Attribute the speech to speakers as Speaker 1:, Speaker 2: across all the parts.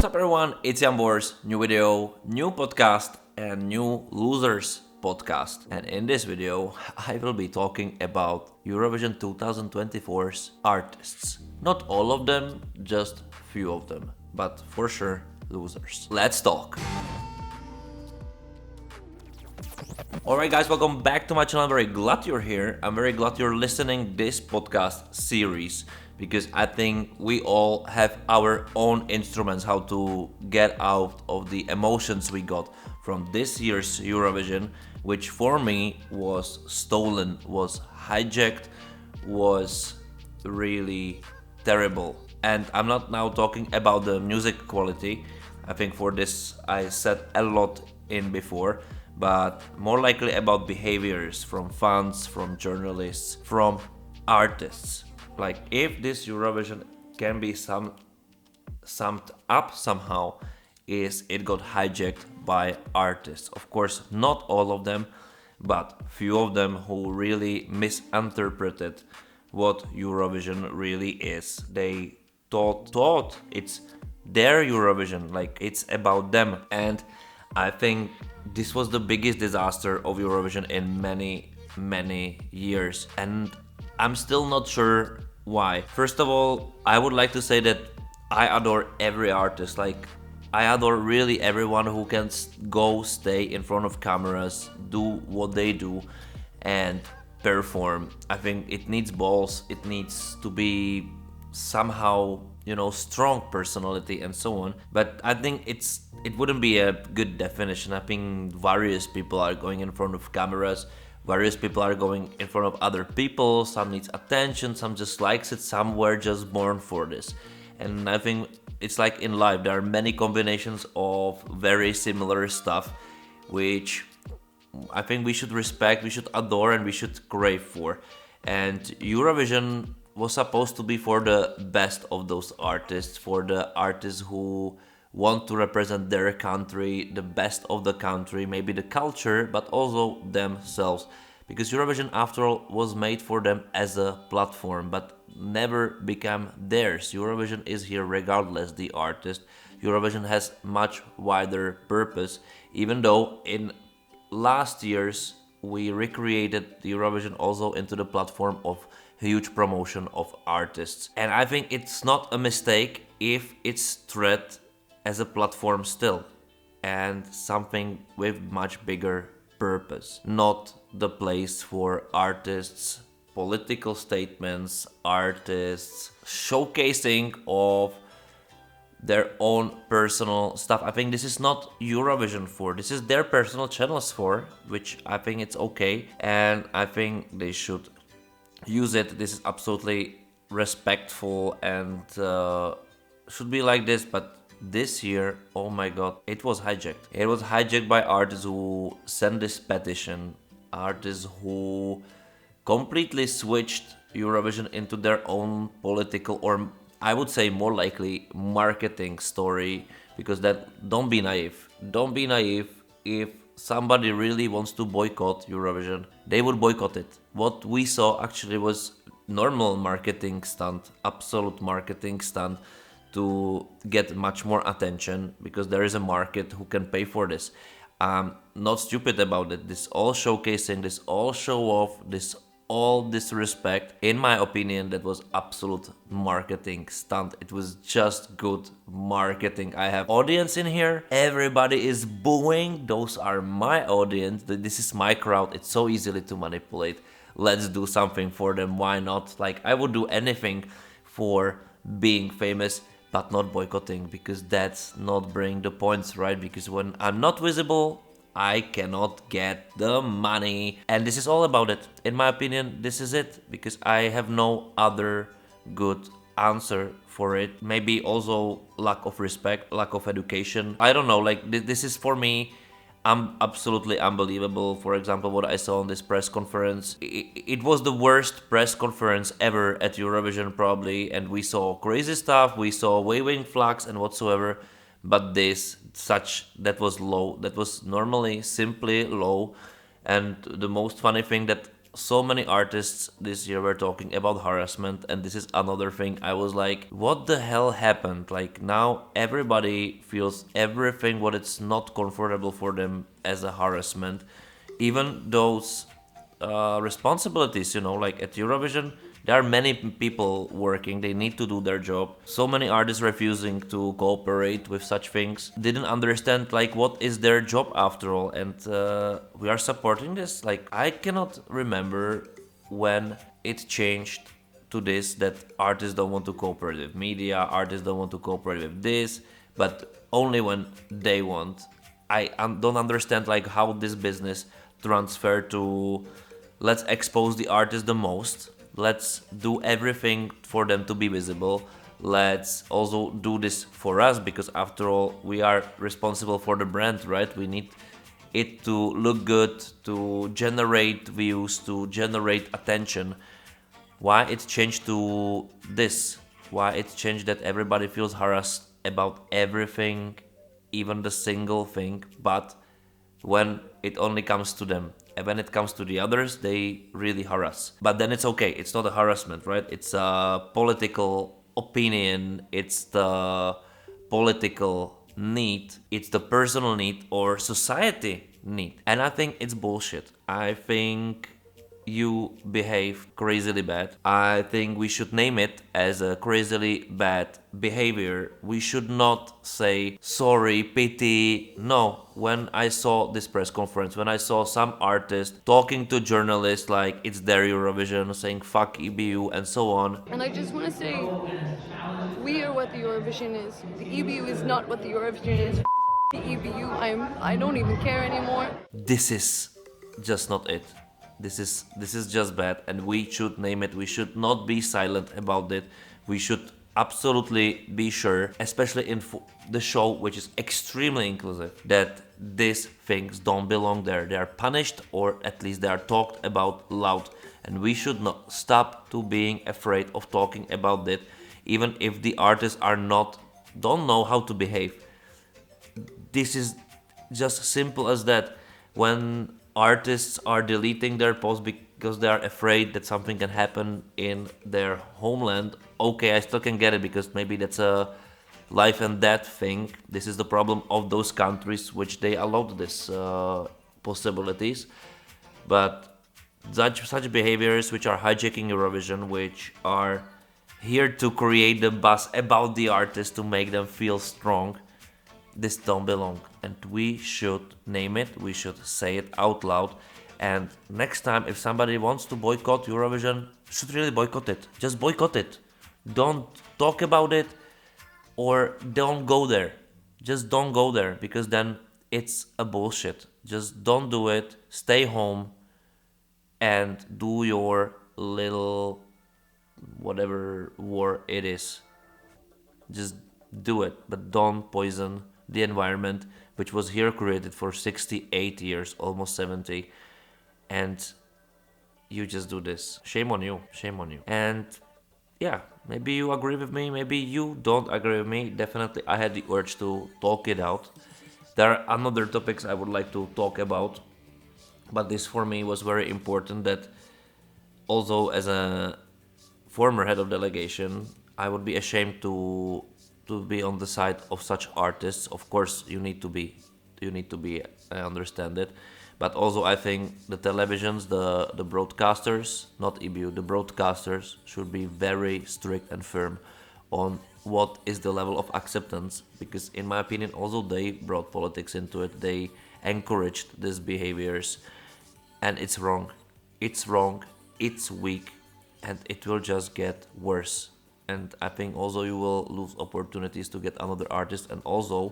Speaker 1: What's up everyone, it's Jambors, new video, new podcast and new Losers podcast. And in this video, I will be talking about Eurovision 2024's artists. Not all of them, just few of them, but for sure losers. Let's talk. Alright guys, welcome back to my channel. I'm very glad you're here. I'm very glad you're listening this podcast series because I think we all have our own instruments how to get out of the emotions we got from this year's Eurovision, which for me was stolen, was hijacked, was really terrible. And I'm not now talking about the music quality. I think for this I said a lot in before, but more likely about behaviors from fans, from journalists, from artists. Like if this Eurovision can be summed up somehow, is it got hijacked by artists. Of course, not all of them, but few of them who really misinterpreted what Eurovision really is. They thought it's their Eurovision, like it's about them. And I think this was the biggest disaster of Eurovision in many years. And I'm still not sure why. First of all, I would like to say that I adore every artist. Like, I adore really everyone who can go stay in front of cameras, do what they do, and perform. I think it needs balls, it needs to be somehow, strong personality and so on. But I think it wouldn't be a good definition. I think various people are going in front of cameras, various people are going in front of other people, some needs attention, some just likes it, some were just born for this. And I think it's like in life, there are many combinations of very similar stuff, which I think we should respect, we should adore, and we should crave for. And Eurovision was supposed to be for the best of those artists, for the artists who want to represent their country, the best of the country, maybe the culture, but also themselves. Because Eurovision, after all, was made for them as a platform, but never became theirs. Eurovision is here regardless the artist. Eurovision has much wider purpose, even though in last years we recreated the Eurovision also into the platform of huge promotion of artists. And I think it's not a mistake if it's treated as a platform still, and something with much bigger purpose, not the place for artists' political statements, artists showcasing of their own personal stuff. I think this is not Eurovision for, this is their personal channels for, which I think it's okay, and I think they should use it. This is absolutely respectful and should be like this, but this year, oh my god, it was hijacked. It was hijacked by artists who sent this petition, artists who completely switched Eurovision into their own political, or I would say more likely marketing story, because don't be naive. Don't be naive. If somebody really wants to boycott Eurovision, they would boycott it. What we saw actually was normal marketing stunt, absolute marketing stunt, to get much more attention, because there is a market who can pay for this. Not stupid about it. This all showcasing, this all show off, this all disrespect. In my opinion, that was absolute marketing stunt. It was just good marketing. I have audience in here. Everybody is booing. Those are my audience. This is my crowd. It's so easily to manipulate. Let's do something for them. Why not? Like, I would do anything for being famous, but not boycotting, because that's not bring the points, right? Because when I'm not visible, I cannot get the money. And this is all about it. In my opinion, this is it, because I have no other good answer for it. Maybe also lack of respect, lack of education. I don't know, like this is for me absolutely unbelievable. For example, what I saw on this press conference, it was the worst press conference ever at Eurovision probably, and we saw crazy stuff, we saw waving flags and whatsoever, but that was low, that was normally simply low. And the most funny thing that So many artists this year were talking about harassment, and this is another thing. I was like, what the hell happened? Like, now everybody feels everything what it's not comfortable for them as a harassment. Even those responsibilities, like at Eurovision, there are many people working, they need to do their job. So many artists refusing to cooperate with such things, didn't understand like what is their job after all, and we are supporting this. Like, I cannot remember when it changed to this, that artists don't want to cooperate with media, artists don't want to cooperate with this, but only when they want. I don't understand like how this business transferred to, let's expose the artist the most, let's do everything for them to be visible, let's also do this for us, because after all we are responsible for the brand, right? We need it to look good, to generate views, to generate attention. Why it changed to this? Why it changed that everybody feels harassed about everything, even the single thing, but when it only comes to them, and when it comes to the others, they really harass. But then it's okay, it's not a harassment, right? It's a political opinion, it's the political need, it's the personal need or society need. And I think it's bullshit. I think you behave crazily bad. I think we should name it as a crazily bad behavior. We should not say sorry, pity. No, when I saw this press conference, when I saw some artist talking to journalists like it's their Eurovision, saying fuck EBU and so on.
Speaker 2: And I just want to say, we are what the Eurovision is. The EBU is not what the Eurovision is. The EBU, I don't even care anymore.
Speaker 1: This is just not it. This is just bad, and we should name it. We should not be silent about it. We should absolutely be sure, especially in the show, which is extremely inclusive, that these things don't belong there. They are punished, or at least they are talked about loud, and we should not stop to being afraid of talking about it, even if the artists don't know how to behave. This is just simple as that. When artists are deleting their posts because they are afraid that something can happen in their homeland, okay, I still can get it, because maybe that's a life and death thing. This is the problem of those countries which they allowed this possibilities. But such behaviors which are hijacking Eurovision, which are here to create the buzz about the artist to make them feel strong, this don't belong, and we should name it, we should say it out loud. And next time, if somebody wants to boycott Eurovision, should really boycott it. Just boycott it. Don't talk about it, or don't go there. Just don't go there, because then it's a bullshit. Just don't do it. Stay home and do your little whatever war it is. Just do it, but don't poison the environment which was here created for 68 years, almost 70, and you just do this. Shame on you, shame on you. And yeah, maybe you agree with me, maybe you don't agree with me. Definitely I had the urge to talk it out. There are another topics I would like to talk about, but this for me was very important, that also as a former head of delegation, I would be ashamed to be on the side of such artists. Of course, you need to be. I understand it, but also I think the televisions, the broadcasters, not EBU, the broadcasters should be very strict and firm on what is the level of acceptance, because in my opinion, also they brought politics into it. They encouraged these behaviors, and it's wrong. It's wrong. It's weak, and it will just get worse. And I think also you will lose opportunities to get another artist, and also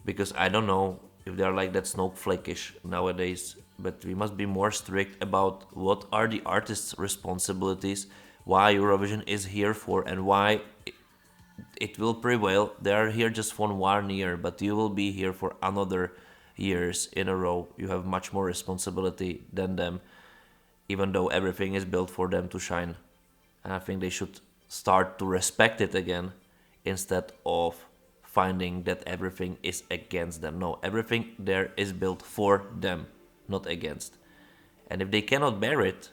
Speaker 1: because I don't know if they are like that snowflakeish nowadays, but we must be more strict about what are the artists' responsibilities, why Eurovision is here for, and why it will prevail. They are here just for 1 year, but you will be here for another years in a row. You have much more responsibility than them, even though everything is built for them to shine. And I think they should start to respect it again, instead of finding that everything is against them. No, everything there is built for them, not against. And if they cannot bear it,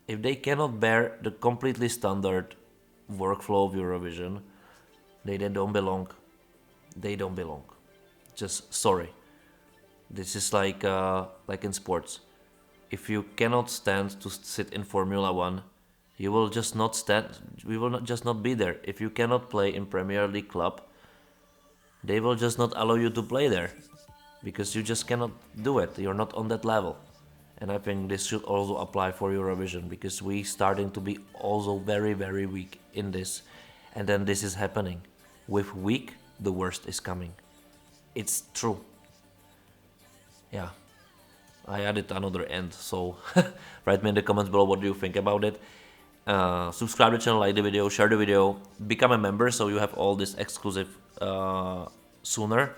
Speaker 1: if they cannot bear the completely standard workflow of Eurovision, they then don't belong. They don't belong. Just sorry. This is like in sports. If you cannot stand to sit in Formula One, you will just not stand. We will not just not be there. If you cannot play in Premier League club, they will just not allow you to play there, because you just cannot do it. You're not on that level. And I think this should also apply for Eurovision, because we starting to be also very, very weak in this. And then this is happening. With weak, the worst is coming. It's true. Yeah. I added another end, so write me in the comments below what do you think about it. Subscribe to the channel, like the video, share the video, become a member so you have all this exclusive sooner.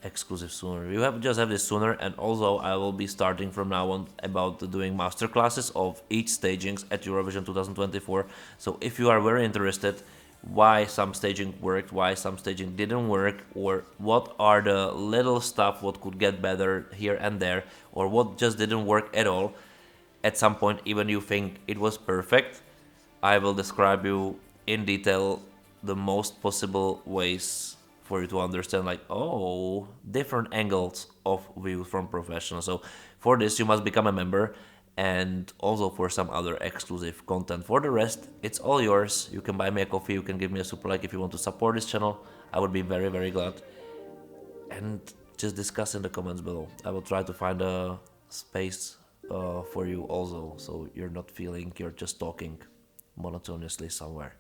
Speaker 1: You just have this sooner, and also I will be starting from now on about doing masterclasses of each stagings at Eurovision 2024. So if you are very interested why some staging worked, why some staging didn't work, or what are the little stuff what could get better here and there, or what just didn't work at all, at some point even you think it was perfect, I will describe you in detail the most possible ways for you to understand, like, oh, different angles of view from professionals. So for this you must become a member, and also for some other exclusive content. For the rest, it's all yours. You can buy me a coffee, you can give me a super like if you want to support this channel. I would be very, very glad. And just discuss in the comments below. I will try to find a space for you also, so you're not feeling you're just talking monotonously somewhere.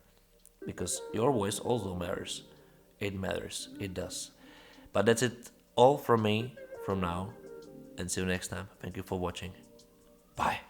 Speaker 1: Because your voice also matters. It matters. It does. But that's it all from me from now. And see you next time. Thank you for watching. Bye.